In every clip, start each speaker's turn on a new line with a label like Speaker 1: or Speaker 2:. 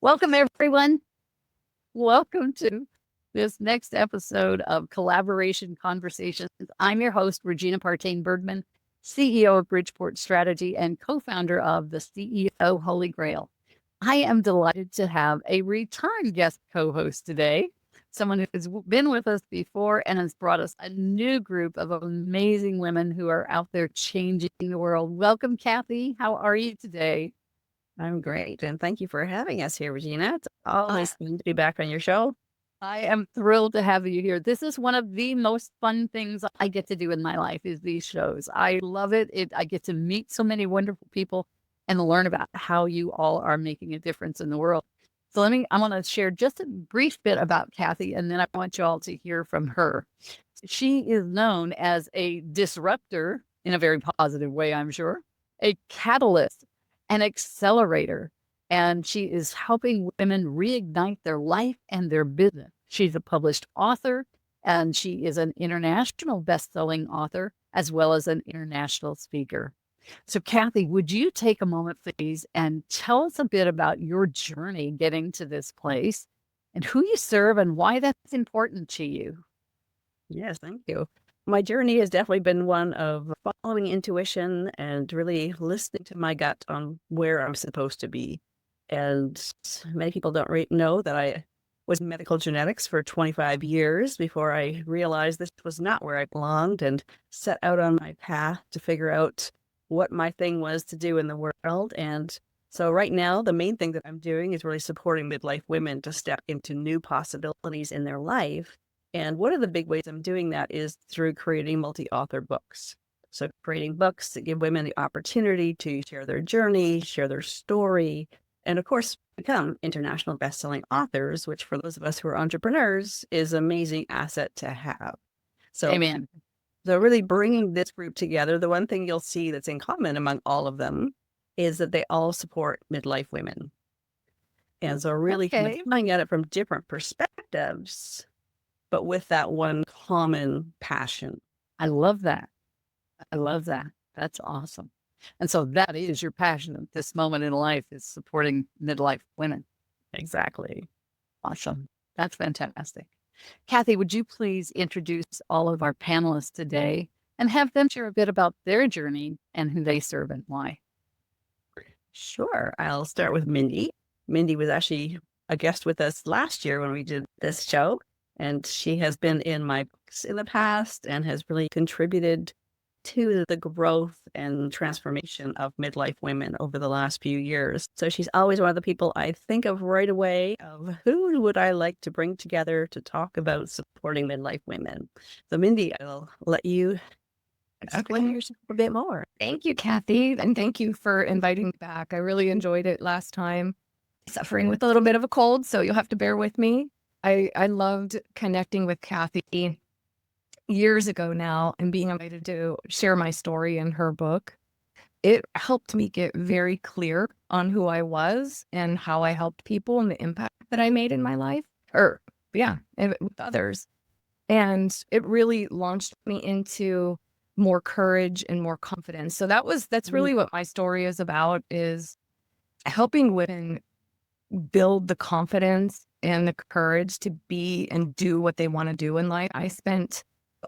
Speaker 1: Welcome, everyone. Welcome to this next episode of Collaboration Conversations. I'm your host, Regina Partain Bergman, CEO of Bridgeport Strategy and co-founder of the CEO Holy Grail. I am delighted to have a return guest co-host today, someone who has been with us before and has brought us a new group of amazing women who are out there changing the world. Welcome, Cathy. How are you today?
Speaker 2: I'm great. And thank you for having us here, Regina. It's always fun to be back on your show.
Speaker 1: I am thrilled to have you here. This is one of the most fun things I get to do in my life is these shows. I love it. I get to meet so many wonderful people and learn about how you all are making a difference in the world. So I want to share just a brief bit about Cathy, and then I want you all to hear from her. She is known as a disruptor in a very positive way, I'm sure, a catalyst, an accelerator, and she is helping women reignite their life and their business. She's a published author, and she is an international best-selling author as well as an international speaker. So, Cathy, would you take a moment, please, and tell us a bit about your journey getting to this place and who you serve and why that's important to you?
Speaker 2: Yes, thank you. My journey has definitely been one of following intuition and really listening to my gut on where I'm supposed to be. And many people don't know that I was in medical genetics for 25 years before I realized this was not where I belonged and set out on my path to figure out what my thing was to do in the world. And so right now, the main thing that I'm doing is really supporting midlife women to step into new possibilities in their life. And one of the big ways I'm doing that is through creating multi-author books. So creating books that give women the opportunity to share their journey, share their story, and of course, become international best-selling authors, which for those of us who are entrepreneurs is an amazing asset to have.
Speaker 1: Amen.
Speaker 2: So really bringing this group together, the one thing you'll see that's in common among all of them is that they all support midlife women. And so really coming at it from different perspectives, but with that one common passion.
Speaker 1: I love that. I love that. That's awesome. And so that is your passion at this moment in life is supporting midlife women.
Speaker 2: Exactly.
Speaker 1: Awesome. That's fantastic. Cathy, would you please introduce all of our panelists today and have them share a bit about their journey and who they serve and why?
Speaker 2: Sure. I'll start with Mindy. Mindy was actually a guest with us last year when we did this show, and she has been in my books in the past and has really contributed to the growth and transformation of midlife women over the last few years. So she's always one of the people I think of right away of who would I like to bring together to talk about supporting midlife women. So Mindy, I'll let you explain yourself a bit more.
Speaker 3: Thank you, Cathy, and thank you for inviting me back. I really enjoyed it last time. Suffering with a little bit of a cold, so you'll have to bear with me. I loved connecting with Cathy years ago now and being invited to share my story in her book. It helped me get very clear on who I was and how I helped people and the impact that I made in my life, and with others. And it really launched me into more courage and more confidence. So that's really what my story is about, is helping women build the confidence and the courage to be and do what they want to do in life. I spent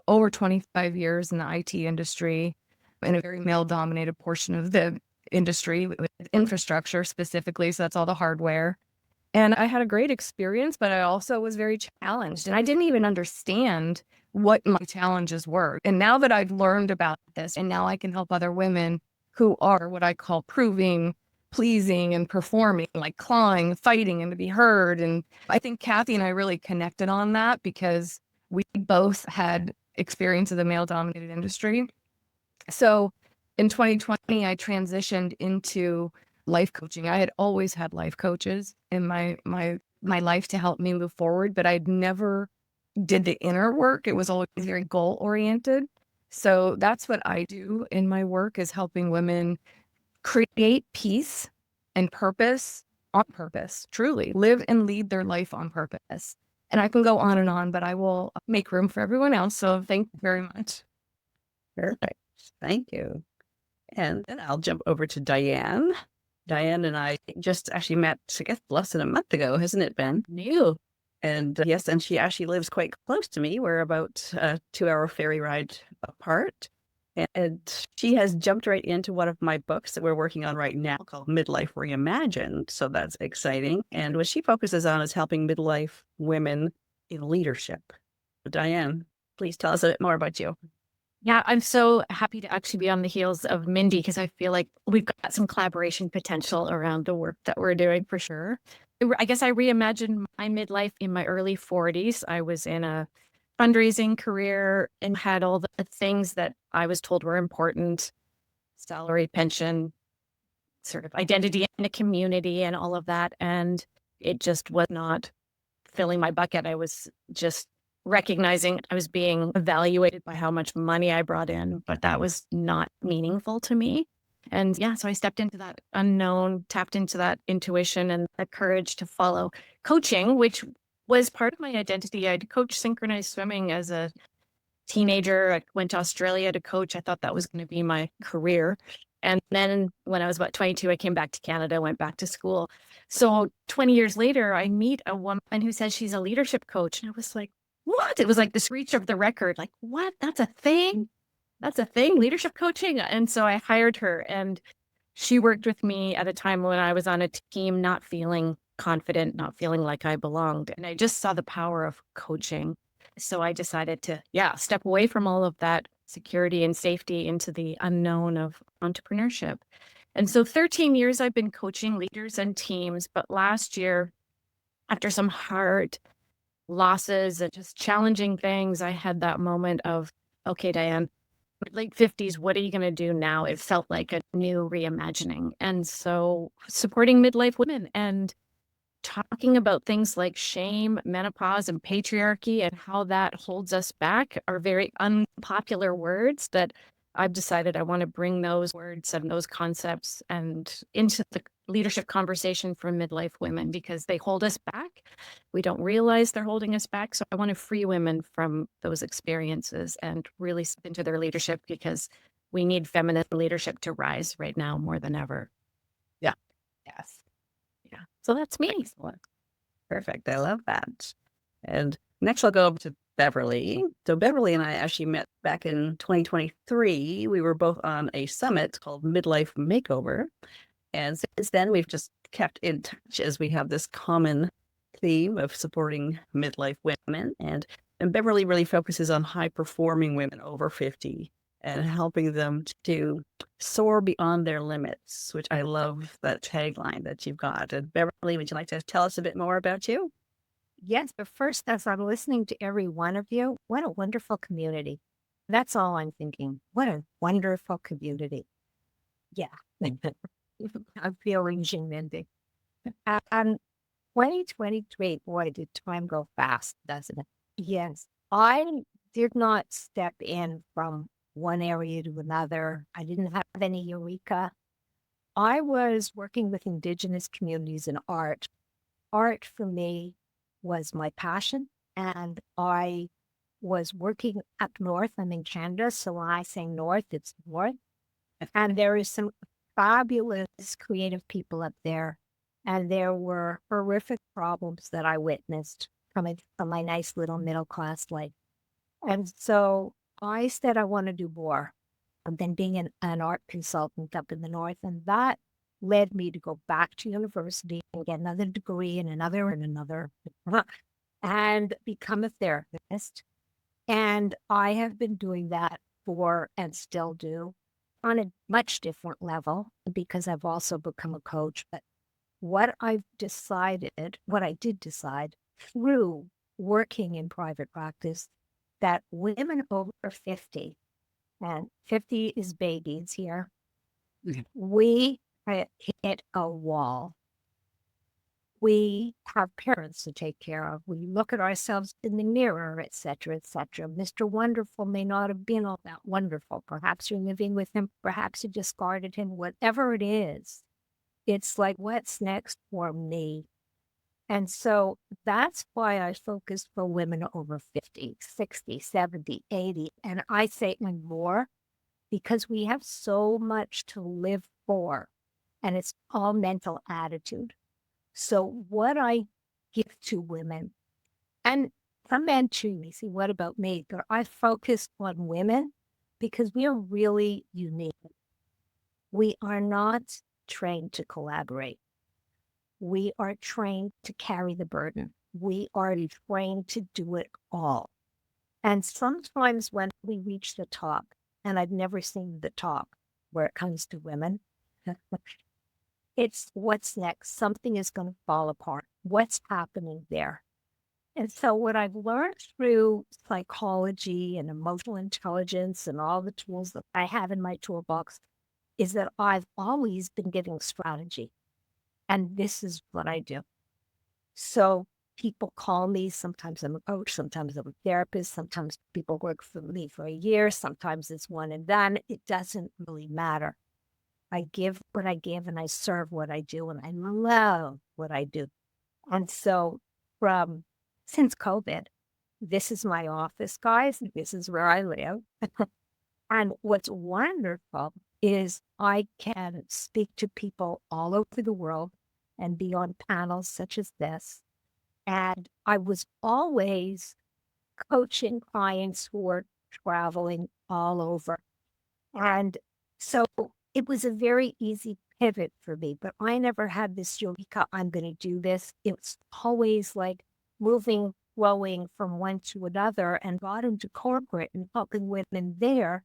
Speaker 3: over 25 years in the IT industry in a very male-dominated portion of the industry with infrastructure specifically. So that's all the hardware. And I had a great experience, but I also was very challenged. And I didn't even understand what my challenges were. And now that I've learned about this, and now I can help other women who are what I call proving, pleasing, and performing, like clawing, fighting, and to be heard. And I think Cathy and I really connected on that because we both had experience of the male-dominated industry. So in 2020, I transitioned into life coaching. I had always had life coaches in my life to help me move forward, but I'd never did the inner work. It was always very goal oriented. So that's what I do in my work, is helping women create peace and purpose on purpose, truly live and lead their life on purpose. And I can go on, but I will make room for everyone else. So thank you very much.
Speaker 2: Perfect. Thank you. And then I'll jump over to Diane. Diane and I just actually met, I guess, less than a month ago, hasn't it been?
Speaker 1: New.
Speaker 2: And yes, and she actually lives quite close to me. We're about a 2-hour ferry ride apart. And she has jumped right into one of my books that we're working on right now called Midlife Reimagined. So that's exciting. And what she focuses on is helping midlife women in leadership. Diane, please tell us a bit more about you.
Speaker 3: Yeah, I'm so happy to actually be on the heels of Mindy because I feel like we've got some collaboration potential around the work that we're doing for sure. I guess I reimagined my midlife in my early 40s. I was in a fundraising career and had all the things that I was told were important: salary, pension, sort of identity in a community, and all of that. And it just was not filling my bucket. I was just recognizing I was being evaluated by how much money I brought in, but that was not meaningful to me. And yeah, so I stepped into that unknown, tapped into that intuition and the courage to follow coaching, which was part of my identity. I'd coached synchronized swimming as a teenager. I went to Australia to coach. I thought that was going to be my career. And then when I was about 22, I came back to Canada, went back to school. So 20 years later, I meet a woman who says she's a leadership coach. And I was like, what? It was like the screech of the record. Like, what? That's a thing? That's a thing, leadership coaching. And so I hired her, and she worked with me at a time when I was on a team, not feeling confident, not feeling like I belonged. And I just saw the power of coaching. So I decided to, step away from all of that security and safety into the unknown of entrepreneurship. And so 13 years I've been coaching leaders and teams. But last year, after some hard losses and just challenging things, I had that moment of, okay, Diane, late 50s, what are you going to do now? It felt like a new reimagining. And so supporting midlife women and talking about things like shame, menopause, and patriarchy and how that holds us back are very unpopular words that I've decided I want to bring those words and those concepts and into the leadership conversation for midlife women because they hold us back. We don't realize they're holding us back. So I want to free women from those experiences and really step into their leadership because we need feminine leadership to rise right now more than ever.
Speaker 2: Yeah.
Speaker 3: Yes. Yeah. So that's me.
Speaker 2: Excellent. Perfect. I love that. And next I'll go over to Beverly. So Beverly and I actually met back in 2023. We were both on a summit called Midlife Makeover. And since then, we've just kept in touch as we have this common theme of supporting midlife women. And Beverly really focuses on high-performing women over 50 and helping them to soar beyond their limits, which I love that tagline that you've got. And Beverly, would you like to tell us a bit more about you?
Speaker 4: Yes, but first, as I'm listening to every one of you, what a wonderful community. That's all I'm thinking. What a wonderful community. Yeah. I'm feeling Mindy. 2023, boy, did time go fast, doesn't it? Yes. I did not step in from one area to another. I didn't have any eureka. I was working with Indigenous communities in art. Art for me was my passion, and I was working up north. I'm in Canada, so when I say north, it's north. And there is some fabulous creative people up there. And there were horrific problems that I witnessed coming from my nice little middle class life. And so I said I want to do more than being an art consultant up in the north. And that led me to go back to university and get another degree and another and become a therapist. And I have been doing that for and still do on a much different level because I've also become a coach. But what I did decide through working in private practice, that women over 50, and 50 is babies here, we hit a wall. We have parents to take care of. We look at ourselves in the mirror, et cetera, et cetera. Mr. Wonderful may not have been all that wonderful. Perhaps you're living with him. Perhaps you discarded him. Whatever it is, it's like, what's next for me? And so that's why I focus for women over 50, 60, 70, 80. And I say and more because we have so much to live for. and it's all mental attitude. So what I give to women, and some men too, they say, what about me? But I focus on women because we are really unique. We are not trained to collaborate. We are trained to carry the burden. We are trained to do it all. And sometimes when we reach the top, and I've never seen the top where it comes to women, it's what's next. Something is going to fall apart. What's happening there? And so what I've learned through psychology and emotional intelligence and all the tools that I have in my toolbox is that I've always been giving strategy. And this is what I do. So people call me. Sometimes I'm a coach. Sometimes I'm a therapist. Sometimes people work for me for a year. Sometimes it's one and done. It doesn't really matter. I give what I give and I serve what I do and I love what I do. And so since COVID, this is my office, guys. This is where I live. And what's wonderful is I can speak to people all over the world and be on panels such as this. And I was always coaching clients who were traveling all over. And so it was a very easy pivot for me, but I never had this eureka, I'm going to do this. It's always like moving, flowing from one to another and got into corporate and helping women there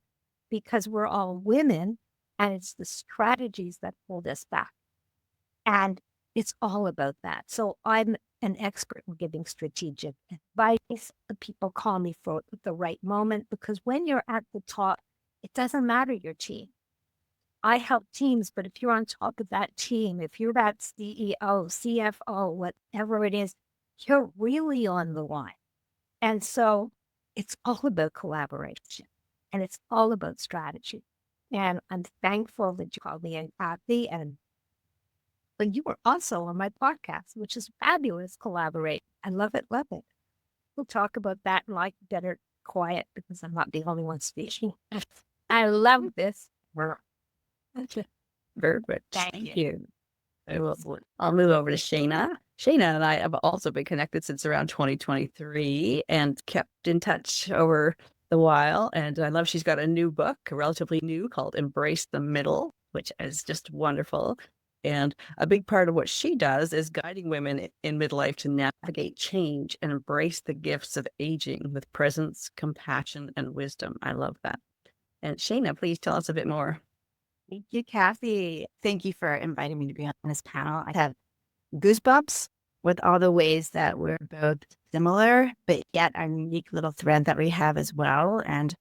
Speaker 4: because we're all women and it's the strategies that hold us back. And it's all about that. So I'm an expert in giving strategic advice. People call me for the right moment because when you're at the top, it doesn't matter your team. I help teams, but if you're on top of that team, if you're that CEO, CFO, whatever it is, you're really on the line. And so it's all about collaboration and it's all about strategy. And I'm thankful that you called me and Cathy, and but you were also on my podcast, which is fabulous. Collaborate. I love it. Love it. We'll talk about that and like better quiet because I'm not the only one speaking. I love this.
Speaker 2: Perfect.
Speaker 4: Thank
Speaker 2: you. I'll move over to Shayna. Shayna and I have also been connected since around 2023 and kept in touch over the while. And I love she's got a new book, relatively new, called Embrace the Middle, which is just wonderful. And a big part of what she does is guiding women in midlife to navigate change and embrace the gifts of aging with presence, compassion, and wisdom. I love that. And Shayna, please tell us a bit more.
Speaker 5: Thank you, Cathy. Thank you for inviting me to be on this panel. I have goosebumps with all the ways that we're both similar, but yet a unique little thread that we have as well. And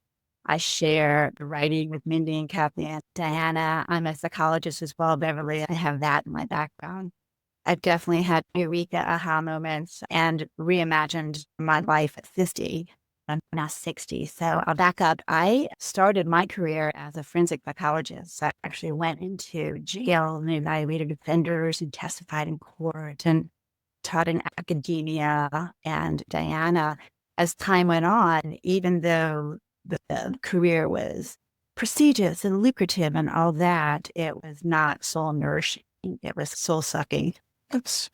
Speaker 5: I share the writing with Mindy and Cathy and Diana. I'm a psychologist as well, Beverly. I have that in my background. I've definitely had eureka aha moments and reimagined my life at 50. I'm now 60. So I'll back up. I started my career as a forensic psychologist. I actually went into jail and evaluated offenders and testified in court and taught in academia. And Diana, as time went on, even though the career was prestigious and lucrative and all that, it was not soul nourishing. It was soul sucking. Oops.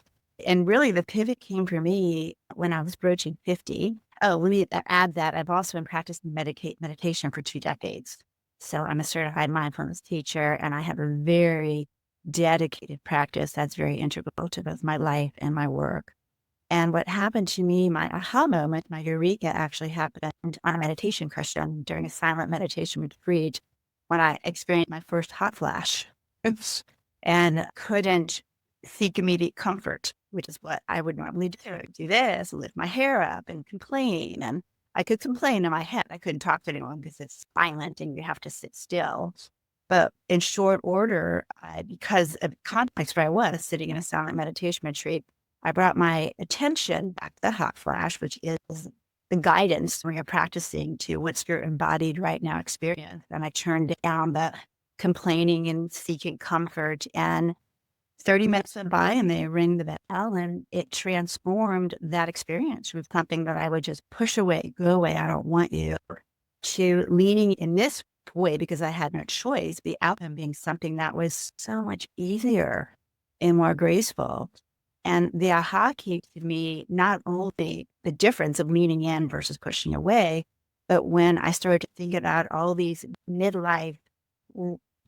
Speaker 5: And really the pivot came for me when I was approaching 50. Oh, let me add that I've also been practicing meditation for 2 decades. So I'm a certified mindfulness teacher and I have a very dedicated practice that's very integral to both my life and my work. And what happened to me, my aha moment, my eureka actually happened on a meditation question during a silent meditation retreat when I experienced my first hot flash. Oops. And couldn't seek immediate comfort, which is what I would normally do. Do this, lift my hair up and complain. And I could complain in my head. I couldn't talk to anyone because it's silent and you have to sit still. But in short order, because of the context where I was sitting in a silent meditation retreat, I brought my attention back to the hot flash, which is the guidance when you're practicing to what's your embodied right now experience. And I turned down the complaining and seeking comfort. And 30 minutes went by and they ring the bell and it transformed that experience from something that I would just push away, go away, I don't want you, to leaning in this way because I had no choice, the outcome being something that was so much easier and more graceful. And the aha came to me not only the difference of leaning in versus pushing away, but when I started to think about all these midlife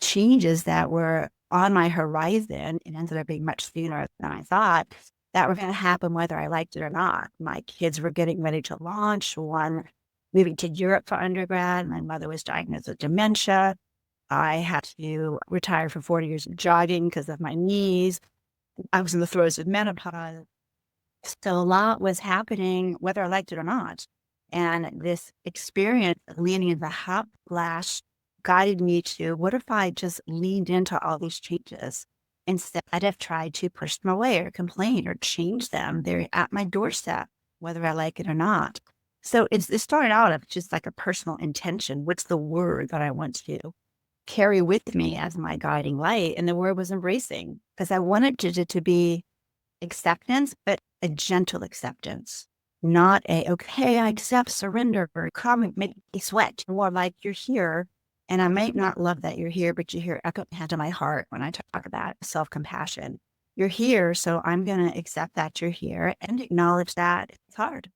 Speaker 5: changes that were on my horizon, it ended up being much sooner than I thought, that were going to happen whether I liked it or not. My kids were getting ready to launch, one moving to Europe for undergrad. My mother was diagnosed with dementia. I had to retire for 40 years of jogging because of my knees. I was in the throes of menopause. So a lot was happening, whether I liked it or not. And this experience of leaning into the hot flash guided me to, what if I just leaned into all these changes instead of tried to push them away or complain or change them? They're at my doorstep, whether I like it or not. So it started out of just like a personal intention. What's the word that I want to carry with me as my guiding light? And the word was embracing, because I wanted it to be acceptance, but a gentle acceptance, not okay, I accept, surrender, or come and make me sweat. More like, you're here, and I might not love that you're here, but you're here. Echo hand to my heart when I talk about self-compassion. You're here, so I'm going to accept that you're here and acknowledge that it's hard.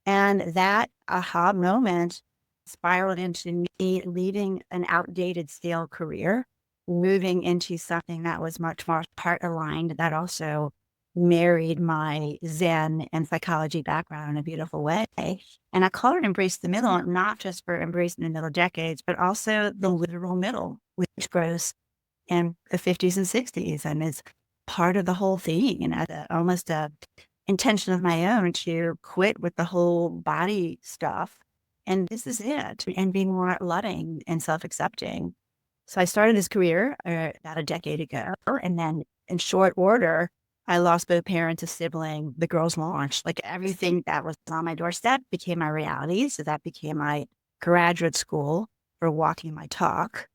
Speaker 5: And that aha moment spiraled into me leading an outdated stale career, moving into something that was much more heart aligned, that also married my Zen and psychology background in a beautiful way. And I call it Embrace the Middle, not just for embracing the middle decades, but also the literal middle, which grows in the 50s and 60s and is part of the whole thing. And had almost a intention of my own to quit with the whole body stuff. And this is it, and being more loving and self-accepting. So I started this career about a decade ago. And then in short order, I lost both parents, a sibling, the girls launched. Like everything that was on my doorstep became my reality. So that became my graduate school for walking my talk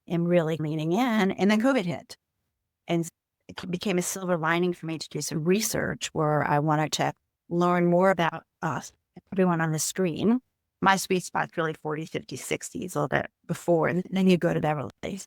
Speaker 5: and really leaning in. And then COVID hit. And it became a silver lining for me to do some research where I wanted to learn more about us, everyone on the screen. My sweet spot's really 40s, 50s, 60s, a little bit before. And then you go to Beverly Hills.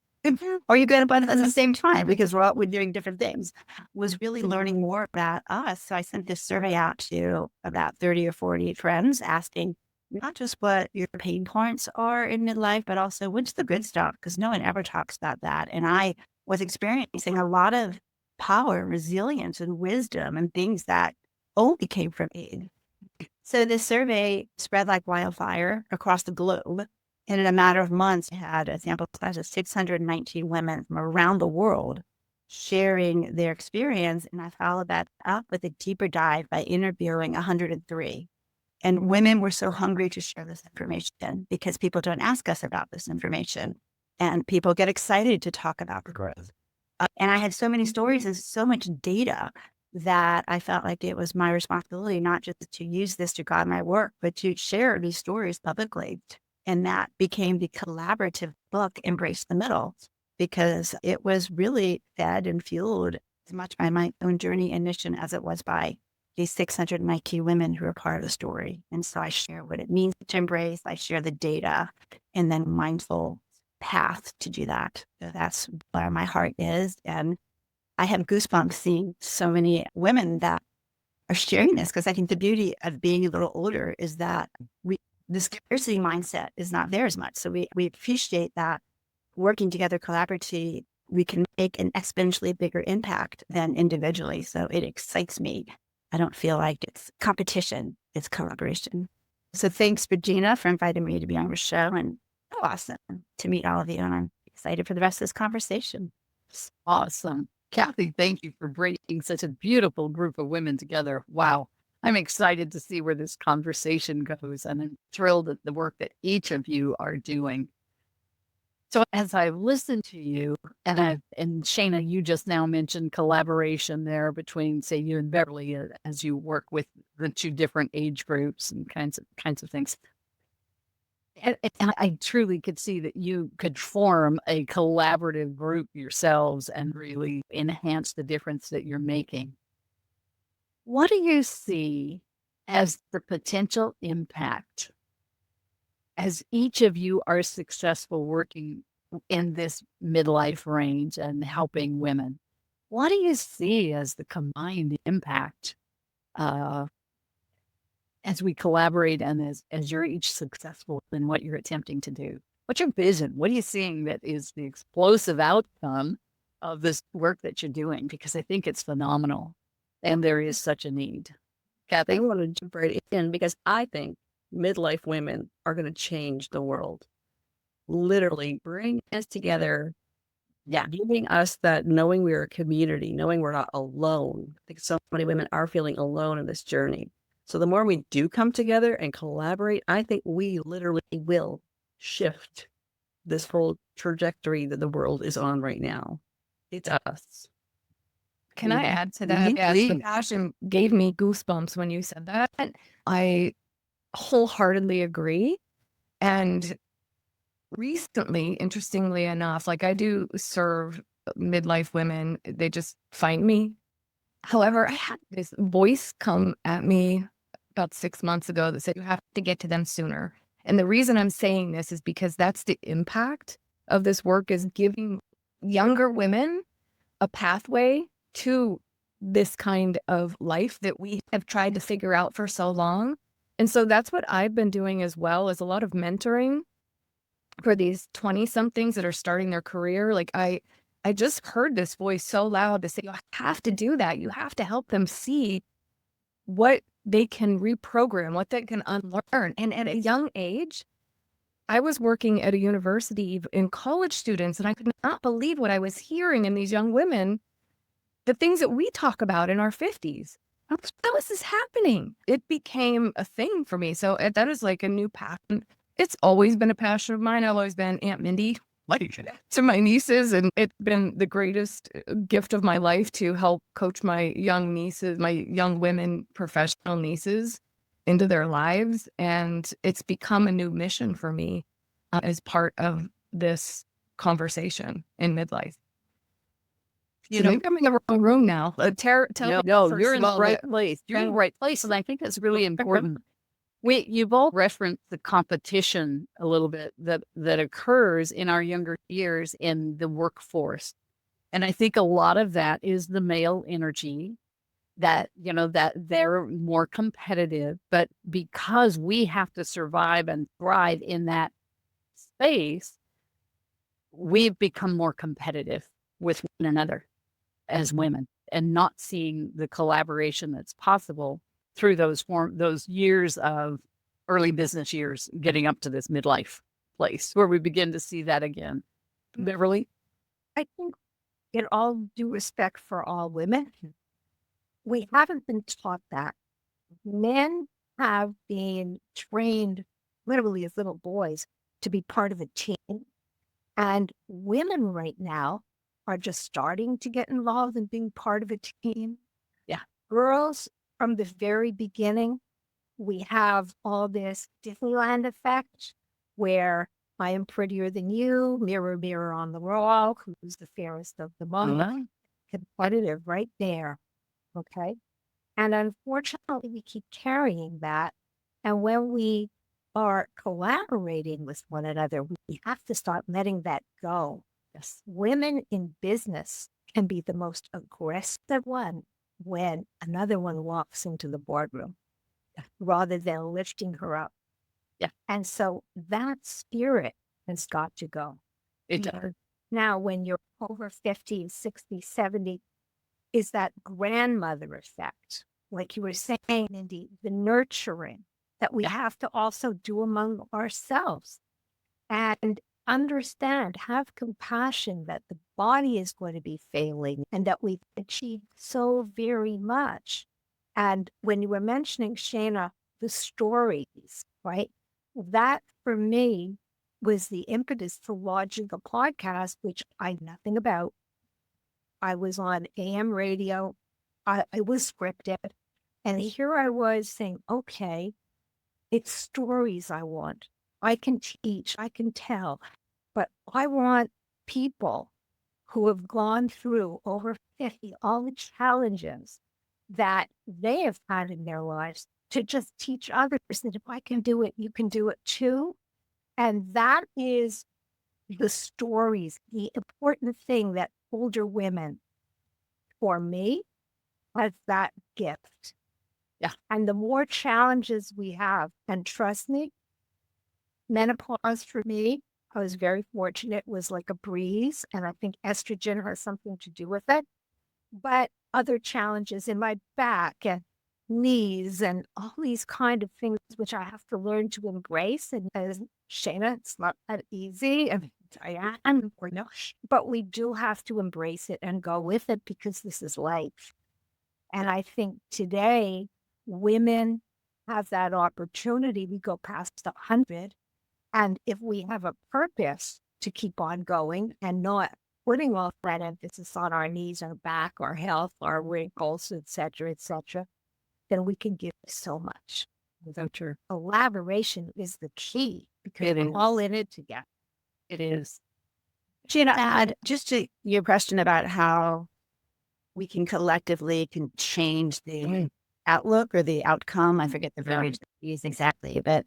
Speaker 5: Or you go to both at the same time, because we're doing different things. Was really learning more about us. So I sent this survey out to about 30 or 40 friends, asking not just what your pain points are in midlife, but also what's the good stuff, because no one ever talks about that. And I was experiencing a lot of power, resilience, and wisdom, and things that only came from age. So this survey spread like wildfire across the globe. And in a matter of months, I had a sample size of 619 women from around the world sharing their experience. And I followed that up with a deeper dive by interviewing 103. And women were so hungry to share this information because people don't ask us about this information. And people get excited to talk about the growth. And I had so many stories and so much data that I felt like it was my responsibility not just to use this to guide my work, but to share these stories publicly. And that became the collaborative book, Embrace the Middle, because it was really fed and fueled as much by my own journey and mission as it was by these 619 women who are part of the story. And so I share what it means to embrace, I share the data, and then mindful path to do that. So that's where my heart is. And I have goosebumps seeing so many women that are sharing this, because I think the beauty of being a little older is that the scarcity mindset is not there as much. So we appreciate that working together collaboratively, we can make an exponentially bigger impact than individually. So it excites me. I don't feel like it's competition, it's collaboration. So thanks, Regina, for inviting me to be on your show, and so awesome to meet all of you. And I'm excited for the rest of this conversation.
Speaker 1: Awesome. Cathy, thank you for bringing such a beautiful group of women together. Wow. I'm excited to see where this conversation goes, and I'm thrilled at the work that each of you are doing. So as I've listened to you, and Shana, you just now mentioned collaboration there between, say, you and Beverly, as you work with the two different age groups and kinds of things. And I truly could see that you could form a collaborative group yourselves and really enhance the difference that you're making. What do you see as the potential impact as each of you are successful working in this midlife range and helping women, what do you see as the combined impact as we collaborate and as you're each successful in what you're attempting to do? What's your vision? What are you seeing that is the explosive outcome of this work that you're doing? Because I think it's phenomenal and there is such a need.
Speaker 2: I
Speaker 1: Cathy?
Speaker 2: want to jump right in because I think midlife women are going to change the world. Literally bring us together. Yeah, giving us that knowing we're a community, knowing we're not alone. I think so many women are feeling alone in this journey. So the more we do come together and collaborate, I think we literally will shift this whole trajectory that the world is on right now. It's us.
Speaker 3: Can I add to that? Yes, the
Speaker 1: Please.
Speaker 3: passion gave me goosebumps when you said that. I wholeheartedly agree. And recently, interestingly enough, like I do serve midlife women, they just find me. However, I had this voice come at me about 6 months ago that said, you have to get to them sooner. And the reason I'm saying this is because that's the impact of this work, is giving younger women a pathway to this kind of life that we have tried to figure out for so long. And so that's what I've been doing as well, is a lot of mentoring for these 20 somethings that are starting their career. Like I just heard this voice so loud to say, you have to do that. You have to help them see what they can reprogram, what they can unlearn. And at a young age, I was working at a university in college students, and I could not believe what I was hearing in these young women, the things that we talk about in our 50s. How is this happening? It became a thing for me. So that is like a new passion. It's always been a passion of mine. I've always been Aunt Mindy to my nieces, and it's been the greatest gift of my life to help coach my young nieces, my young women professional nieces, into their lives. And it's become a new mission for me as part of this conversation in midlife.
Speaker 1: You
Speaker 3: So
Speaker 1: know,
Speaker 3: maybe I'm in the wrong room now. Tell me
Speaker 1: no,
Speaker 3: first
Speaker 1: you're in
Speaker 3: of
Speaker 1: the
Speaker 3: all
Speaker 1: right
Speaker 3: that-
Speaker 1: place. You're in the right place. And I think that's really important. You've all referenced the competition a little bit that occurs in our younger years in the workforce. And I think a lot of that is the male energy that, that they're more competitive, but because we have to survive and thrive in that space, we've become more competitive with one another as women and not seeing the collaboration that's possible through those years of early business years, getting up to this midlife place where we begin to see that again. Beverly?
Speaker 4: I think, in all due respect for all women, we haven't been taught that. Men have been trained literally as little boys to be part of a team. And women right now are just starting to get involved in being part of a team.
Speaker 1: Yeah.
Speaker 4: Girls, from the very beginning, we have all this Disneyland effect where I am prettier than you, mirror, mirror on the wall, who's the fairest of them all. Competitive right there. Okay. And unfortunately, we keep carrying that. And when we are collaborating with one another, we have to start letting that go.
Speaker 1: Yes.
Speaker 4: Women in business can be the most aggressive one when another one walks into the boardroom rather than lifting her up.
Speaker 1: Yeah.
Speaker 4: And so that spirit has got to go.
Speaker 1: It does.
Speaker 4: Now, when you're over 50, 60, 70, is that grandmother effect. Like you were saying, Mindy, the nurturing that we have to also do among ourselves and understand, have compassion that the body is going to be failing and that we've achieved so very much. And when you were mentioning, Shana, the stories, right? That for me was the impetus for launching a podcast, which I know nothing about. I was on AM radio. I was scripted. And here I was saying, okay, it's stories I want. I can teach, I can tell, but I want people who have gone through over 50, all the challenges that they have had in their lives to just teach others that if I can do it, you can do it too. And that is the stories, the important thing that older women, for me, has that gift.
Speaker 1: Yeah.
Speaker 4: And the more challenges we have, and trust me, menopause for me, I was very fortunate, was like a breeze. And I think estrogen has something to do with it. But other challenges in my back and knees and all these kind of things, which I have to learn to embrace. And as Shayna, it's not that easy. I mean, Diane, or no, but we do have to embrace it and go with it because this is life. And I think today women have that opportunity. We go past 100. And if we have a purpose to keep on going and not putting all that emphasis on our knees, our back, our health, our wrinkles, et cetera, then we can give so much.
Speaker 1: So true.
Speaker 4: Collaboration is the key because
Speaker 1: It
Speaker 4: we're
Speaker 1: is.
Speaker 4: all in it together.
Speaker 1: It is.
Speaker 5: Gina, add just to your question about how we can collectively can change the outlook or the outcome. I forget the verbiage that you used exactly, but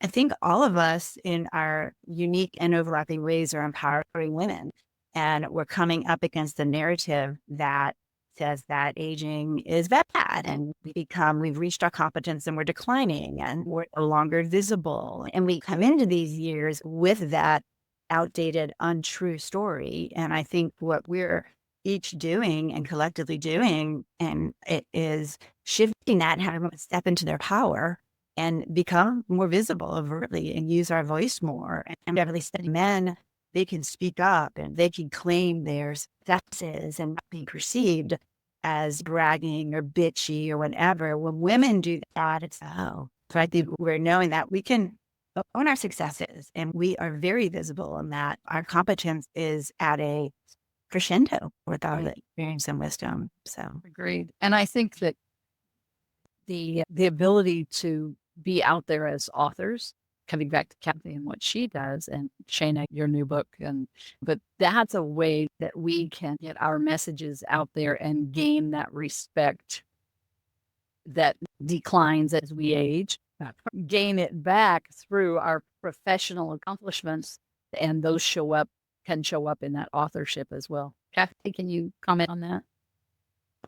Speaker 5: I think all of us in our unique and overlapping ways are empowering women. And we're coming up against the narrative that says that aging is bad and we've reached our competence and we're declining and we're no longer visible. And we come into these years with that outdated, untrue story. And I think what we're each doing and collectively doing, and it is shifting that and having everyone step into their power and become more visible overtly and use our voice more. And definitely men, they can speak up and they can claim their successes and not be perceived as bragging or bitchy or whatever. When women do that, it's So I think we're knowing that we can own our successes and we are very visible in that our competence is at a crescendo with our experience and wisdom. So
Speaker 1: Agreed. And I think that the ability to be out there as authors, coming back to Cathy and what she does, and Shayna, your new book, but that's a way that we can get our messages out there and gain that respect that declines as we age, gain it back through our professional accomplishments, and those can show up in that authorship as well. Cathy, can you comment on that?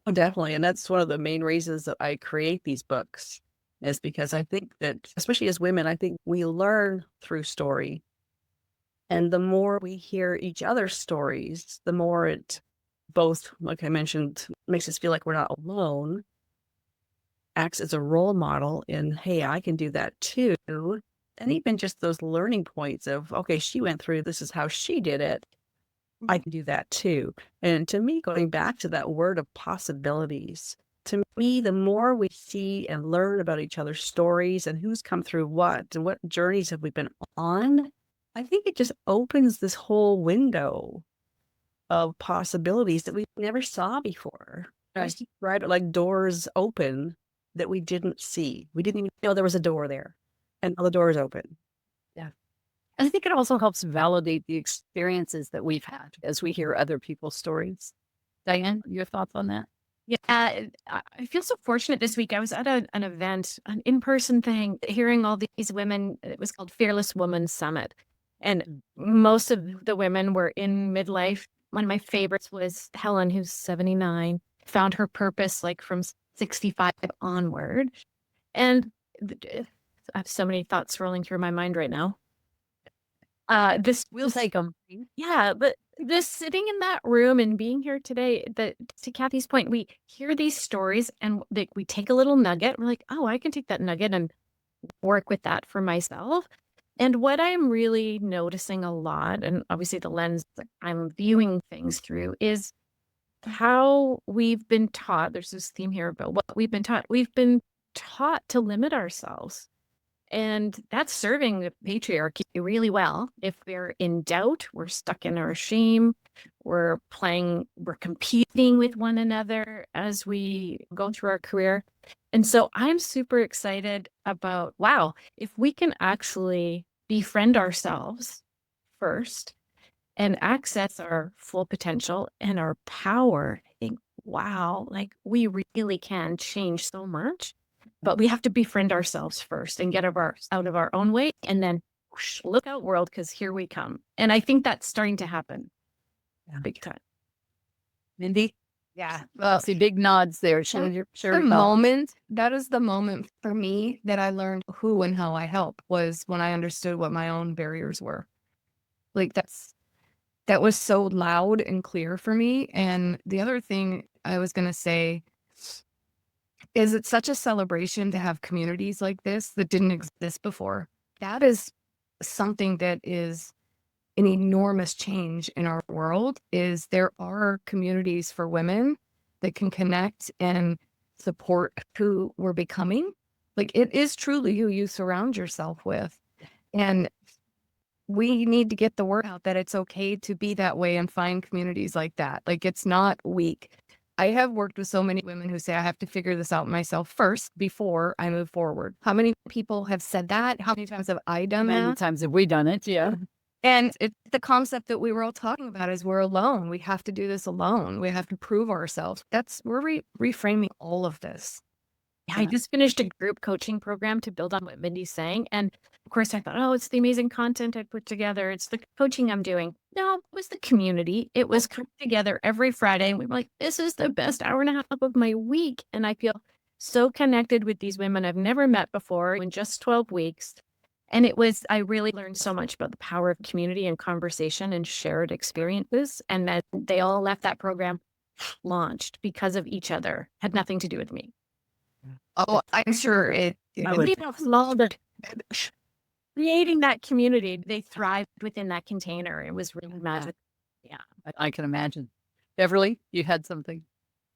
Speaker 2: Oh, definitely. And that's one of the main reasons that I create these books is because I think that, especially as women, I think we learn through story. And the more we hear each other's stories, the more it both, like I mentioned, makes us feel like we're not alone, acts as a role model in, hey, I can do that too. And even just those learning points of, okay, she went through, this is how she did it. I can do that too. And to me, going back to that word of possibilities, to me, the more we see and learn about each other's stories and who's come through what and what journeys have we been on, I think it just opens this whole window of possibilities that we never saw before. Right? Like doors open that we didn't see. We didn't even know there was a door there. And all the doors open.
Speaker 1: I think it also helps validate the experiences that we've had as we hear other people's stories. Diane, your thoughts on that?
Speaker 3: Yeah, I feel so fortunate this week. I was at an event, an in-person thing, hearing all these women. It was called Fearless Woman Summit. And most of the women were in midlife. One of my favorites was Helen, who's 79, found her purpose like from 65 onward. And I have so many thoughts rolling through my mind right now.
Speaker 1: We'll take them.
Speaker 3: Yeah, but this sitting in that room and being here today, to Cathy's point, we hear these stories and we take a little nugget. We're like, oh, I can take that nugget and work with that for myself. And what I'm really noticing a lot, and obviously the lens that I'm viewing things through, is how we've been taught. There's this theme here about what we've been taught. We've been taught to limit ourselves. And that's serving the patriarchy really well. If we're in doubt, we're stuck in our shame, we're competing with one another as we go through our career. And so I'm super excited about, wow, if we can actually befriend ourselves first and access our full potential and our power, I think, wow, like we really can change so much. But we have to befriend ourselves first and get out of our own way and then look out world, because here we come. And I think that's starting to happen big time.
Speaker 1: Mindy?
Speaker 5: Yeah.
Speaker 1: Well, see big nods there. Share
Speaker 3: The
Speaker 1: your thoughts.
Speaker 3: moment, that is the moment for me that I learned who and how I help, was when I understood what my own barriers were. Like that was so loud and clear for me. And the other thing I was going to say is it's such a celebration to have communities like this that didn't exist before. That is something that is an enormous change in our world, is there are communities for women that can connect and support who we're becoming. Like, it is truly who you surround yourself with. And we need to get the word out that it's okay to be that way and find communities like that. Like, it's not weak. I have worked with so many women who say, I have to figure this out myself first before I move forward. How many people have said that? How many times have I done
Speaker 1: Many
Speaker 3: that?
Speaker 1: times have we done it? Yeah.
Speaker 3: And it's the concept that we were all talking about, is we're alone. We have to do this alone. We have to prove ourselves. We're reframing all of this.
Speaker 2: Yeah, I just finished a group coaching program to build on what Mindy's saying. And of course, I thought, oh, it's the amazing content I put together. It's the coaching I'm doing. No, it was the community. It was coming together every Friday. And we were like, this is the best hour and a half of my week. And I feel so connected with these women I've never met before in just 12 weeks. And I really learned so much about the power of community and conversation and shared experiences. And that they all left that program launched because of each other. Had nothing to do with me.
Speaker 3: Oh, I'm sure
Speaker 2: Creating that community, they thrived within that container. It was really magic. Yeah.
Speaker 1: I can imagine. Beverly, you had something.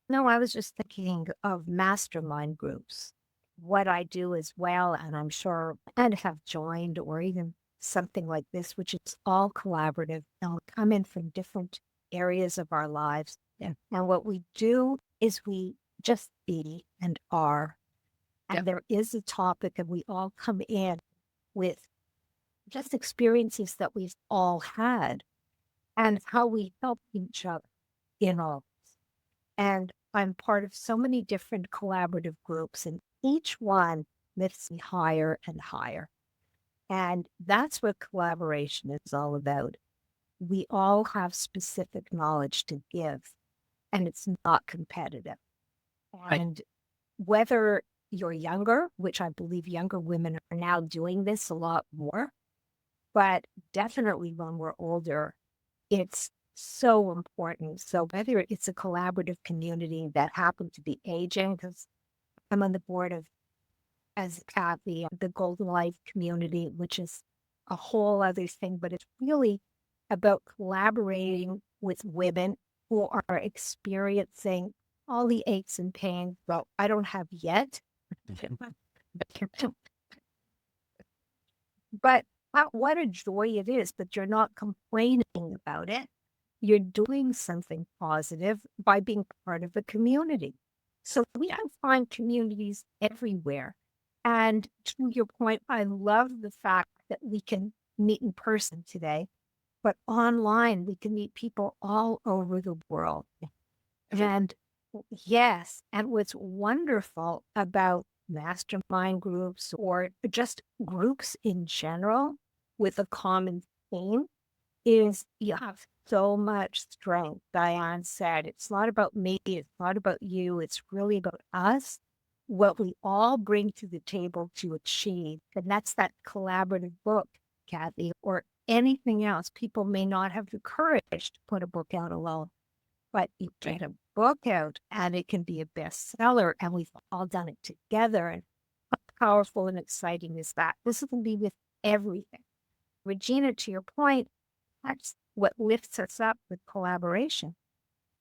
Speaker 4: No, I was just thinking of mastermind groups. What I do as well, and I'm sure and have joined, or even something like this, which is all collaborative. They'll come in from different areas of our lives.
Speaker 1: Yeah.
Speaker 4: And what we do is we just be and are. And
Speaker 1: Yeah.
Speaker 4: there is a topic, and we all come in with just experiences that we've all had and how we help each other in all this. And I'm part of so many different collaborative groups, and each one lifts me higher and higher. And that's what collaboration is all about. We all have specific knowledge to give, and it's not competitive.
Speaker 1: Right.
Speaker 4: And whether you're younger, which I believe younger women are now doing this a lot more, but definitely when we're older, it's so important. So whether it's a collaborative community that happens to be aging, because I'm on the board of, as Cathy, the Golden Life community, which is a whole other thing, but it's really about collaborating with women who are experiencing all the aches and pains. Well, I don't have yet. But what a joy it is that you're not complaining about it. You're doing something positive by being part of a community. So we can find communities everywhere. And to your point, I love the fact that we can meet in person today, but online we can meet people all over the world. And yes, and what's wonderful about mastermind groups or just groups in general with a common theme is you have so much strength. Diane said, it's not about me, it's not about you, it's really about us, what we all bring to the table to achieve. And that's that collaborative book, Cathy, or anything else. People may not have the courage to put a book out alone, but you get a book out and it can be a bestseller, and we've all done it together. And how powerful and exciting is that? This will be with everything. Regina, to your point, that's what lifts us up with collaboration.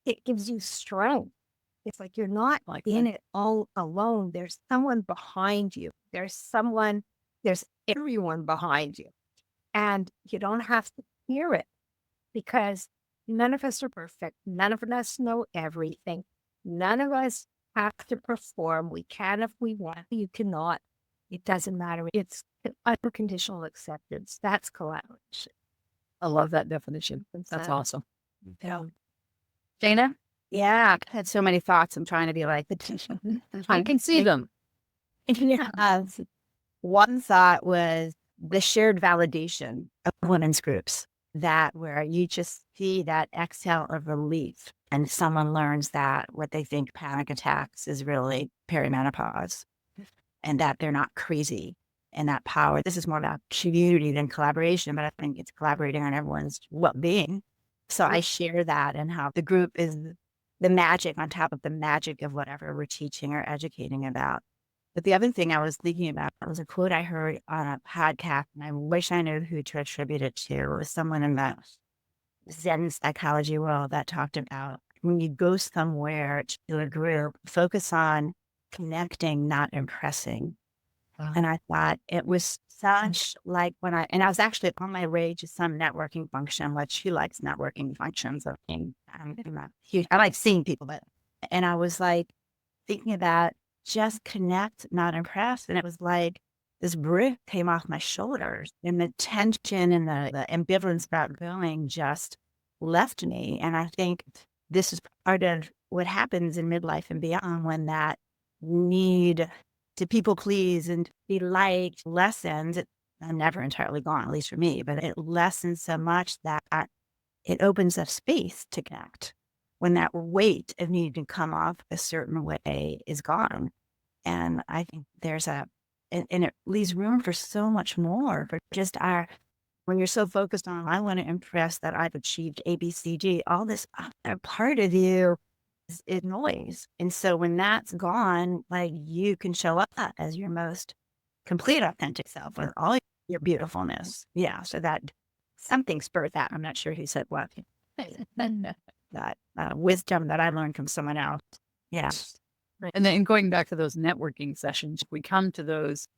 Speaker 4: It gives you strength. It's like you're not in it all alone. There's someone behind you. There's everyone behind you. And you don't have to fear it, because none of us are perfect. None of us know everything. None of us have to perform. We can if we want. You cannot. It doesn't matter. It's unconditional acceptance. That's collaboration.
Speaker 1: I love that definition. That's awesome.
Speaker 4: Yeah.
Speaker 1: Dana?
Speaker 5: Yeah, I had so many thoughts. I'm trying to be like,
Speaker 1: I can see them.
Speaker 5: yeah. One thought was the shared validation of women's groups, that where you just see that exhale of relief and someone learns that what they think panic attacks is really perimenopause and that they're not crazy, and that power. This is more about community than collaboration, but I think it's collaborating on everyone's well-being. So I share that, and how the group is the magic on top of the magic of whatever we're teaching or educating about. But the other thing I was thinking about was a quote I heard on a podcast, and I wish I knew who to attribute it to. It was someone in the Zen psychology world that talked about when you go somewhere to a group, focus on connecting, not impressing.
Speaker 3: Wow.
Speaker 5: And I thought it was such like and I was actually on my way to some networking function, which she likes networking functions. I'm not huge. I like seeing people, and I was like thinking about just connect, not impress. And it was like this brick came off my shoulders, and the tension and the ambivalence about going just left me. And I think this is part of what happens in midlife and beyond, when that need to people please and be liked lessens. It's never entirely gone, at least for me, but it lessens so much that it opens up space to connect when that weight of needing to come off a certain way is gone. And I think there's and it leaves room for so much more, for just when you're so focused on, I want to impress that I've achieved A, B, C, D, all this other part of you is noise. And so when that's gone, like, you can show up as your most complete, authentic self with all your beautifulness. Yeah. So that something spurred that. I'm not sure who said what. That wisdom that I learned from someone else. Yeah.
Speaker 1: And then going back to those networking sessions, we come to those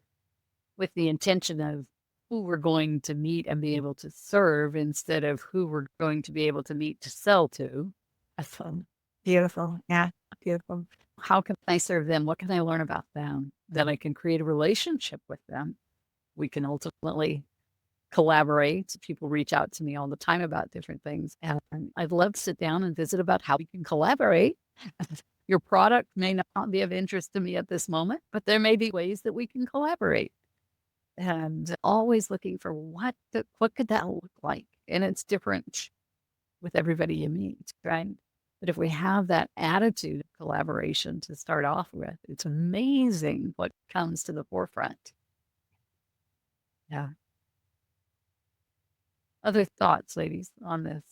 Speaker 1: with the intention of who we're going to meet and be able to serve, instead of who we're going to be able to meet to sell to.
Speaker 5: That's fun. Beautiful. Yeah. Beautiful.
Speaker 1: How can I serve them? What can I learn about them? That I can create a relationship with them. We can ultimately collaborate. People reach out to me all the time about different things. And I'd love to sit down and visit about how we can collaborate. Your product may not be of interest to me at this moment, but there may be ways that we can collaborate. And always looking for what could that look like? And it's different with everybody you meet, right? But if we have that attitude of collaboration to start off with, it's amazing what comes to the forefront. Yeah. Other thoughts, ladies, on this?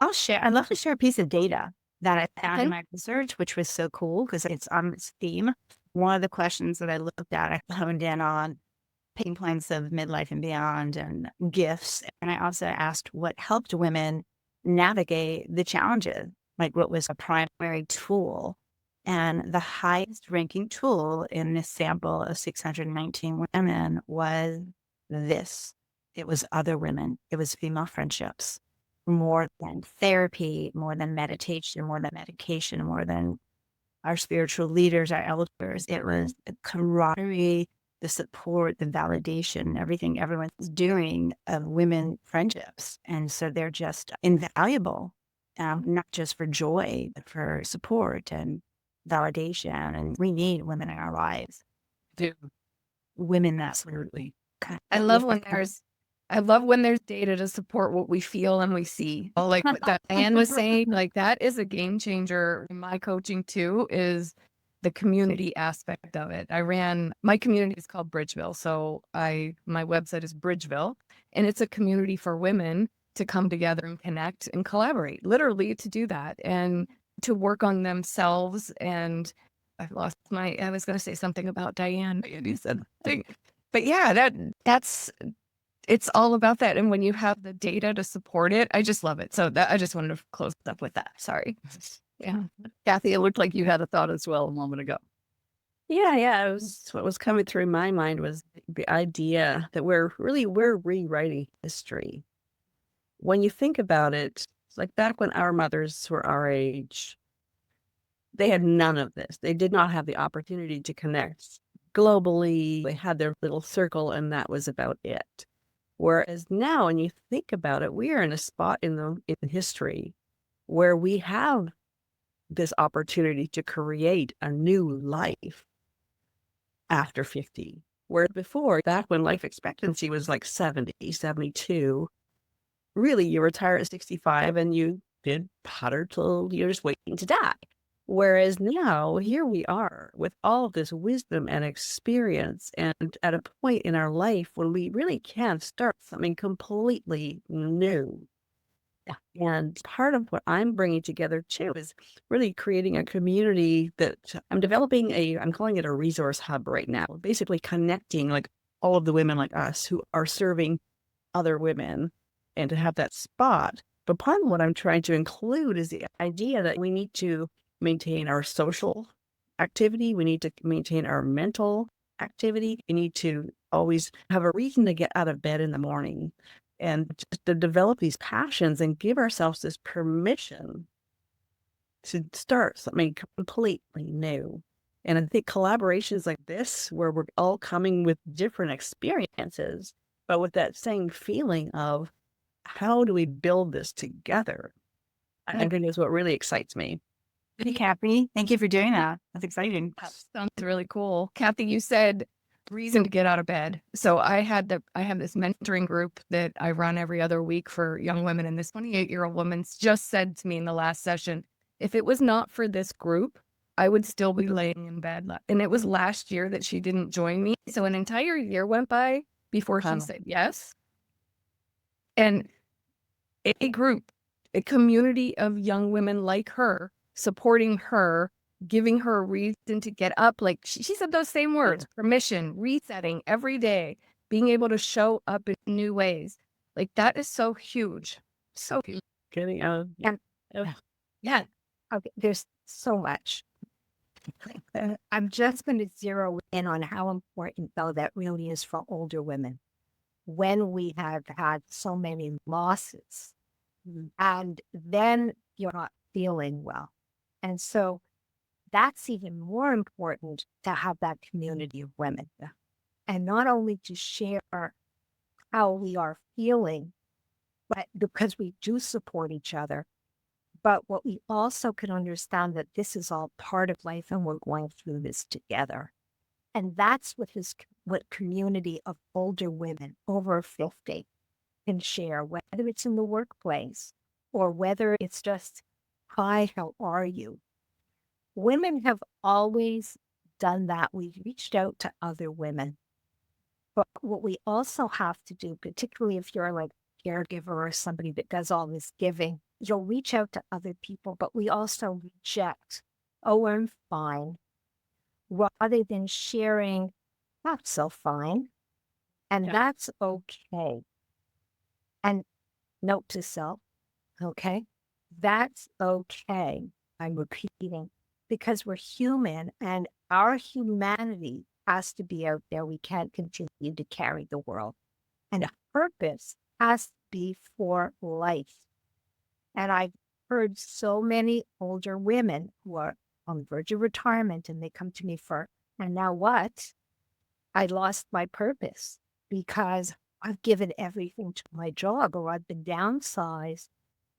Speaker 5: I'll share. I'd love to share a piece of data that I found in my research, which was so cool because it's on this theme. One of the questions that I looked at, I honed in on pain points of midlife and beyond and gifts. And I also asked what helped women navigate the challenges, like what was a primary tool. And the highest ranking tool in this sample of 619 women was this. It was other women. It was female friendships. More than therapy, more than meditation, more than medication, more than our spiritual leaders, our elders. It was the camaraderie, the support, the validation, everything everyone's doing of women friendships. And so they're just invaluable, not just for joy, but for support and validation. And we need women in our lives. Women, absolutely.
Speaker 3: I love when there's data to support what we feel and we see. Like what that Anne was saying, like that is a game changer in my coaching too, is the community aspect of it. My community is called Bridgeville. So my website is Bridgeville, and it's a community for women to come together and connect and collaborate, literally to do that and to work on themselves. And I was going to say something about Diane. You said, but yeah, it's all about that. And when you have the data to support it, I just love it. So I just wanted to close up with that. Sorry.
Speaker 1: Yeah. Kathy, it looked like you had a thought as well a moment ago.
Speaker 2: Yeah. What was coming through my mind was the idea that we're rewriting history. When you think about it, it's like back when our mothers were our age, they had none of this. They did not have the opportunity to connect globally. They had their little circle, and that was about it. Whereas now, when you think about it, we are in a spot in history where we have this opportunity to create a new life after 50. Where before, back when life expectancy was like 70, 72, really you retire at 65 and you did potter till you're just waiting to die. Whereas now, here we are with all of this wisdom and experience, and at a point in our life when we really can start something completely new. And part of what I'm bringing together too is really creating a community that I'm developing I'm calling it a resource hub right now, basically connecting like all of the women like us who are serving other women and to have that spot. But part of what I'm trying to include is the idea that we need to maintain our social activity. We need to maintain our mental activity. We need to always have a reason to get out of bed in the morning and just to develop these passions and give ourselves this permission to start something completely new. And I think collaborations like this, where we're all coming with different experiences, but with that same feeling of how do we build this together? I think is what really excites me.
Speaker 5: Hey, Cathy, thank you for doing that. That's exciting.
Speaker 3: That sounds really cool. Cathy, you said reason to get out of bed. So I have this mentoring group that I run every other week for young women. And this 28-year-old woman just said to me in the last session, if it was not for this group, I would still be laying in bed. And it was last year that she didn't join me. So an entire year went by before she said yes. And a group, a community of young women like her, supporting her, giving her a reason to get up. Like she said those same words, permission, resetting every day, being able to show up in new ways. Like that is so huge. So huge.
Speaker 2: Getting out.
Speaker 4: And
Speaker 3: Yeah.
Speaker 4: okay, there's so much. I'm just going to zero in on how important, though, that really is for older women when we have had so many losses. And then you're not feeling well. And so that's even more important to have that community of women. And not only to share how we are feeling, but because we do support each other, but what we also can understand that this is all part of life and we're going through this together. And that's what community of older women over 50 can share, whether it's in the workplace or whether it's just, hi, how are you? Women have always done that. We've reached out to other women. But what we also have to do, particularly if you're like a caregiver or somebody that does all this giving, you'll reach out to other people, but we also reject, oh, I'm fine, rather than sharing, not so fine, and that's okay. And note to self, okay, that's okay. I'm repeating, because we're human and our humanity has to be out there. We can't continue to carry the world. And purpose has to be for life. And I've heard so many older women who are on the verge of retirement and they come to me for, and now what? I lost my purpose because I've given everything to my job, or I've been downsized,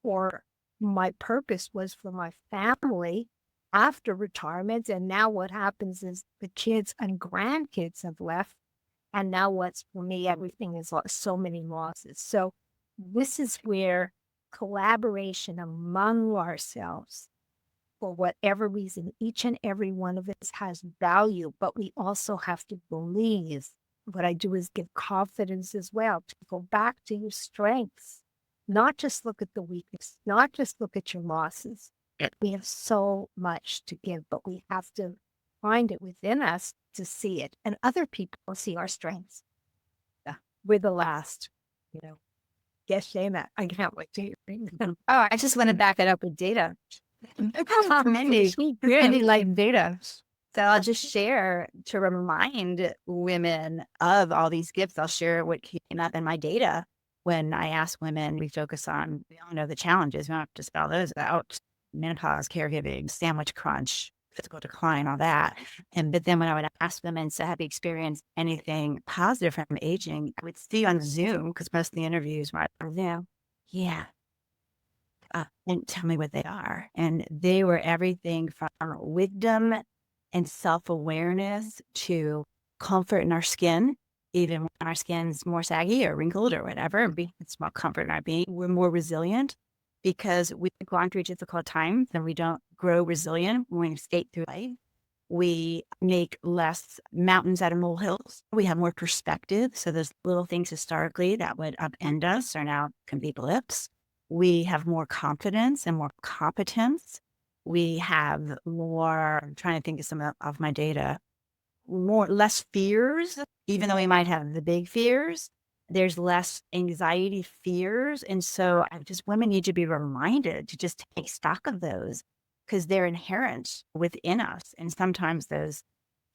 Speaker 4: or my purpose was for my family after retirement. And now what happens is the kids and grandkids have left. And now what's for me, everything is so many losses. So this is where collaboration among ourselves, for whatever reason, each and every one of us has value, but we also have to believe. What I do is give confidence as well, to go back to your strengths, not just look at the weakness, not just look at your losses. We have so much to give, but we have to find it within us to see it. And other people see our strengths. We're the last, Yes, Shayna, I can't wait to hear it.
Speaker 5: Oh, I just want to back it up with data. Many like data. So I'll just share to remind women of all these gifts. I'll share what came up in my data when I ask women. We focus on, we all know the challenges. We don't have to spell those out. Menopause, caregiving, sandwich crunch, physical decline, all that. But then when I would ask women, so have you experienced anything positive from aging? I would see on Zoom, because most of the interviews were on Zoom. Yeah. And tell me what they are. And they were everything from wisdom and self-awareness to comfort in our skin, even when our skin's more saggy or wrinkled or whatever. It's more comfort in our being. We're more resilient because we've gone through difficult times and we don't grow resilient when we skate through life. We make less mountains out of molehills. We have more perspective. So those little things historically that would upend us are now can be blips. We have more confidence and more competence. We have more, I'm trying to think of some of my data, less fears, even though we might have the big fears. There's less anxiety fears. And so women need to be reminded to just take stock of those because they're inherent within us. And sometimes those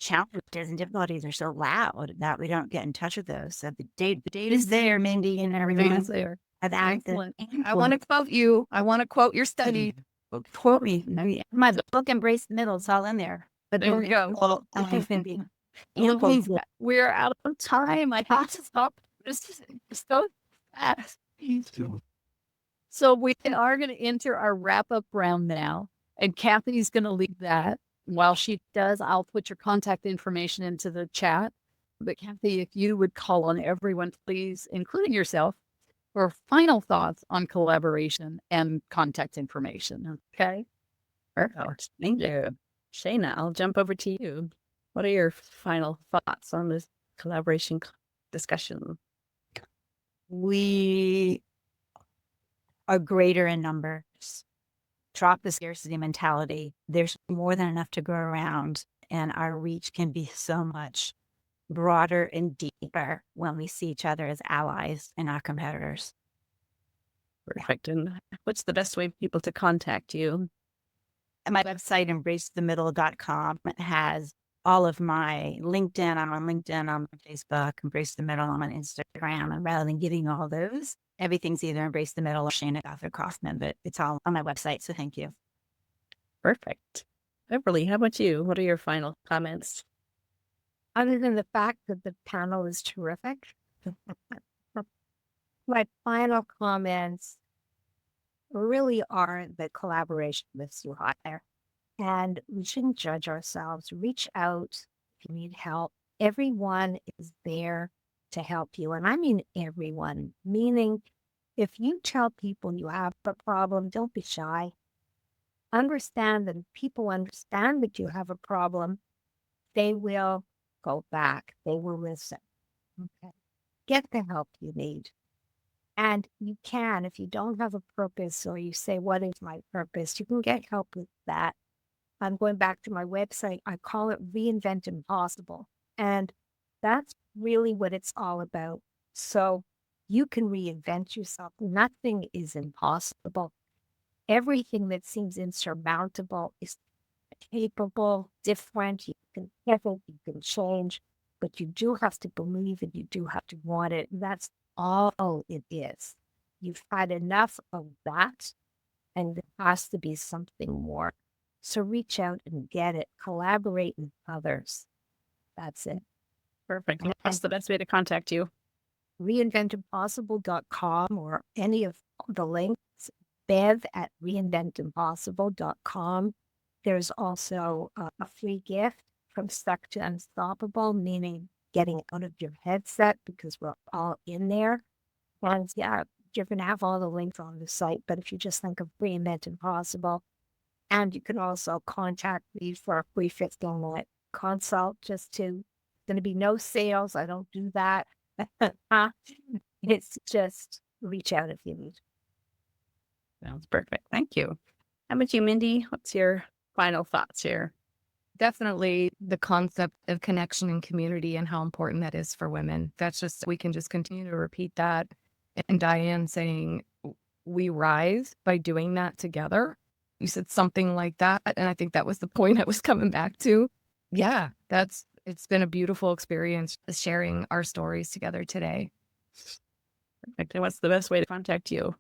Speaker 5: challenges and difficulties are so loud that we don't get in touch with those. So the data's there, Mindy, and everything is there.
Speaker 1: Excellent.
Speaker 3: I want to quote you. I want to quote your study.
Speaker 5: Quote me. My book, Embrace the Middle, it's all in there. But
Speaker 1: There we go.
Speaker 5: well,
Speaker 1: We're out of time. I have to stop. This is so fast. So we are going to enter our wrap-up round now, and Cathy's going to lead that. While she does, I'll put your contact information into the chat. But Cathy, if you would call on everyone, please, including yourself, for final thoughts on collaboration and contact information. Okay?
Speaker 2: Perfect. Thank you. Shayna, I'll jump over to you. What are your final thoughts on this collaboration discussion?
Speaker 5: We are greater in numbers. Drop the scarcity mentality. There's more than enough to go around, and our reach can be so much broader and deeper when we see each other as allies and not competitors.
Speaker 2: Perfect. And what's the best way for people to contact you?
Speaker 5: And my website, embracethemiddle.com, has all of my LinkedIn. I'm on LinkedIn, I'm on Facebook, Embrace the Middle, I'm on Instagram. And rather than giving all those, everything's either Embrace the Middle or Shayna Cathy Kaufman, but it's all on my website. So thank you.
Speaker 2: Perfect. Beverly, how about you? What are your final comments?
Speaker 4: Other than the fact that the panel is terrific, my final comments really are that collaboration lifts you higher. And we shouldn't judge ourselves. Reach out if you need help. Everyone is there to help you. And I mean everyone, meaning if you tell people you have a problem, don't be shy. Understand that if people understand that you have a problem, they will go back. They will listen. Okay. Get the help you need. And you can, if you don't have a purpose or you say, what is my purpose? You can get help with that. I'm going back to my website. I call it Reinvent Impossible. And that's really what it's all about. So you can reinvent yourself. Nothing is impossible. Everything that seems insurmountable is capable, different. You can pivot, you can change, but you do have to believe it. You do have to want it. And that's all it is. You've had enough of that, and there has to be something more. So reach out and get it. Collaborate with others. That's it.
Speaker 2: Perfect. What's the best way to contact you?
Speaker 4: Reinventimpossible.com or any of the links. Bev at reinventimpossible.com. There's also a free gift from Stuck to Unstoppable, meaning getting out of your headset because we're all in there. And yeah, you're going to have all the links on the site. But if you just think of Reinvent Impossible, and you can also contact me for a free 15-minute consult, going to be no sales. I don't do that. It's just reach out if you need.
Speaker 2: Sounds perfect. Thank you. How about you, Mindy? What's your final thoughts here?
Speaker 3: Definitely the concept of connection and community and how important that is for women. We can just continue to repeat that. And Diane saying, we rise by doing that together. You said something like that. And I think that was the point I was coming back to. Yeah, it's been a beautiful experience sharing our stories together today.
Speaker 2: Perfect. And what's the best way to contact you?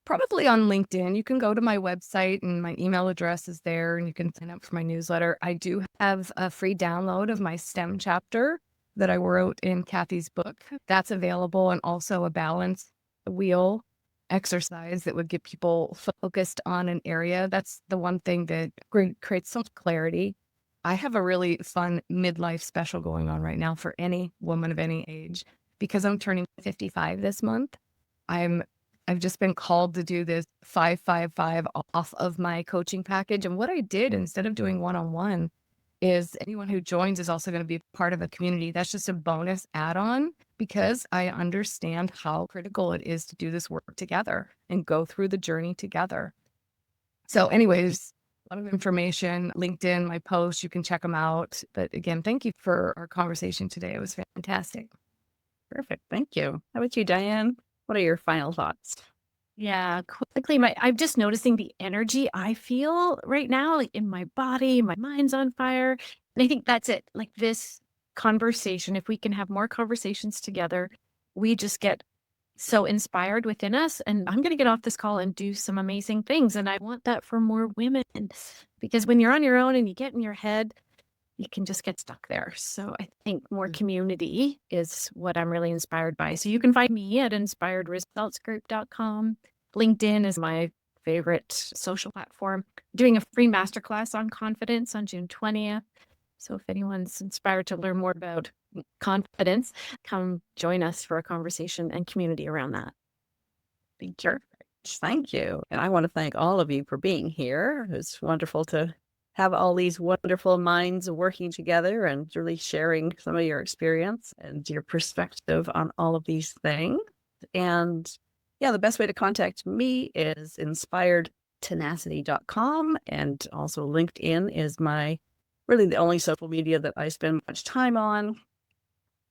Speaker 3: Probably on LinkedIn. You can go to my website and my email address is there and you can sign up for my newsletter. I do have a free download of my STEM chapter that I wrote in Cathy's book. That's available, and also a balance wheel exercise that would get people focused on an area. That's the one thing that creates some clarity I have a really fun midlife special going on right now for any woman of any age because I'm turning 55 this month. I've just been called to do this 555 off of my coaching package. And what I did instead of doing one-on-one is anyone who joins is also going to be part of a community. That's just a bonus add-on because I understand how critical it is to do this work together and go through the journey together. So anyways, a lot of information, LinkedIn, my posts, you can check them out. But again, thank you for our conversation today. It was fantastic.
Speaker 2: Perfect. Thank you. How about you, Diane? What are your final thoughts?
Speaker 6: Yeah, quickly, I'm just noticing the energy I feel right now, like in my body, my mind's on fire. And I think that's it. Like this conversation, if we can have more conversations together, we just get so inspired within us. And I'm going to get off this call and do some amazing things. And I want that for more women because when you're on your own and you get in your head, you can just get stuck there. So I think more community is what I'm really inspired by. So you can find me at inspiredresultsgroup.com. LinkedIn is my favorite social platform. Doing a free masterclass on confidence on June 20th. So if anyone's inspired to learn more about confidence, come join us for a conversation and community around that.
Speaker 2: Sure. Thank you. And I want to thank all of you for being here. It's wonderful to have all these wonderful minds working together and really sharing some of your experience and your perspective on all of these things. And yeah, the best way to contact me is inspiredtenacity.com. And also LinkedIn is really the only social media that I spend much time on.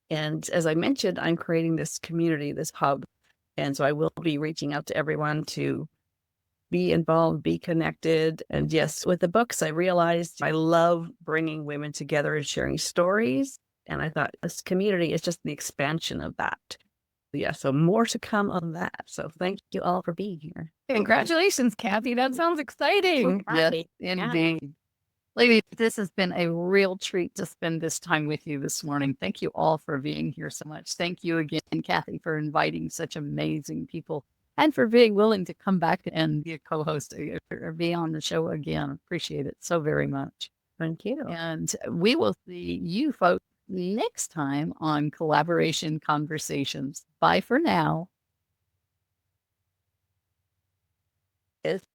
Speaker 2: And as I mentioned, I'm creating this community, this hub. And so I will be reaching out to everyone to be involved, be connected. And yes, with the books, I realized I love bringing women together and sharing stories. And I thought this community is just the expansion of that. Yeah, so more to come on that. So thank you all for being here.
Speaker 3: Congratulations, Cathy. That sounds exciting.
Speaker 1: Yes, indeed. Ladies, this has been a real treat to spend this time with you this morning. Thank you all for being here so much. Thank you again, Cathy, for inviting such amazing people and for being willing to come back and be a co-host or be on the show again. Appreciate it so very much.
Speaker 2: Thank you.
Speaker 1: And we will see you folks next time on Collaboration Conversations. Bye for now.